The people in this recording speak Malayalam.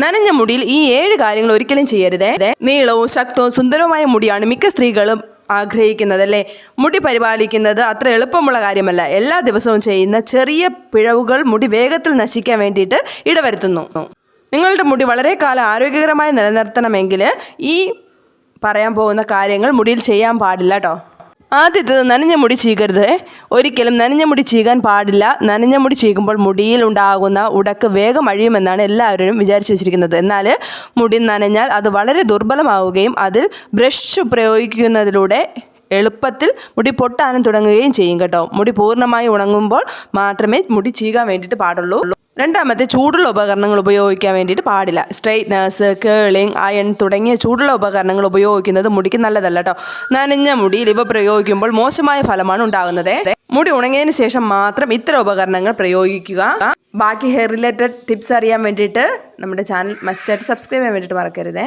നനഞ്ഞ മുടിയിൽ ഈ 7 കാര്യങ്ങൾ ഒരിക്കലും ചെയ്യരുതേ. നീളവും ശക്തവും സുന്ദരവുമായ മുടിയാണ് മിക്ക സ്ത്രീകളും ആഗ്രഹിക്കുന്നത് അല്ലേ. മുടി പരിപാലിക്കുന്നത് അത്ര എളുപ്പമുള്ള കാര്യമല്ല. എല്ലാ ദിവസവും ചെയ്യുന്ന ചെറിയ പിഴവുകൾ മുടി വേഗത്തിൽ നശിക്കാൻ വേണ്ടിയിട്ട് ഇടവരുത്തുന്നു. നിങ്ങളുടെ മുടി വളരെ കാലം ആരോഗ്യകരമായി നിലനിർത്തണമെങ്കിൽ ഈ പറയാൻ പോകുന്ന കാര്യങ്ങൾ മുടിയിൽ ചെയ്യാൻ പാടില്ല കേട്ടോ. ആദ്യത്തേത് നനഞ്ഞ മുടി ചീകരുത്. ഒരിക്കലും നനഞ്ഞ മുടി ചീകാൻ പാടില്ല. നനഞ്ഞ മുടി ചീകുമ്പോൾ മുടിയിൽ ഉണ്ടാകുന്ന ഉടക്ക് വേഗം അഴിയുമെന്നാണ് എല്ലാവരും വിചാരിച്ചു വെച്ചിരിക്കുന്നത്. എന്നാൽ മുടി നനഞ്ഞാൽ അത് വളരെ ദുർബലമാവുകയും അതിൽ ബ്രഷ് പ്രയോഗിക്കുന്നതിലൂടെ എളുപ്പത്തിൽ മുടി പൊട്ടാനും തുടങ്ങുകയും ചെയ്യും കേട്ടോ. മുടി പൂർണ്ണമായി ഉണങ്ങുമ്പോൾ മാത്രമേ മുടി ചീകാൻ വേണ്ടിയിട്ട് പാടുള്ളൂ. രണ്ടാമത്തെ, ചൂടുള്ള ഉപകരണങ്ങൾ ഉപയോഗിക്കാൻ വേണ്ടിയിട്ട് പാടില്ല. സ്ട്രെയിറ്റ്നേഴ്സ്, കേളിംഗ്, അയൺ തുടങ്ങിയ ചൂടുള്ള ഉപകരണങ്ങൾ ഉപയോഗിക്കുന്നത് മുടിക്ക് നല്ലതല്ല കേട്ടോ. നനഞ്ഞ മുടിയിൽ ഇവ പ്രയോഗിക്കുമ്പോൾ മോശമായ ഫലമാണ് ഉണ്ടാകുന്നത്. മുടി ഉണങ്ങിയതിന് ശേഷം മാത്രം ഇത്തരം ഉപകരണങ്ങൾ പ്രയോഗിക്കുക. ബാക്കി ഹെയർ റിലേറ്റഡ് ടിപ്സ് അറിയാൻ വേണ്ടിയിട്ട് നമ്മുടെ ചാനൽ മസ്റ്റായിട്ട് സബ്സ്ക്രൈബ് ചെയ്യാൻ വേണ്ടിയിട്ട് മറക്കരുതേ.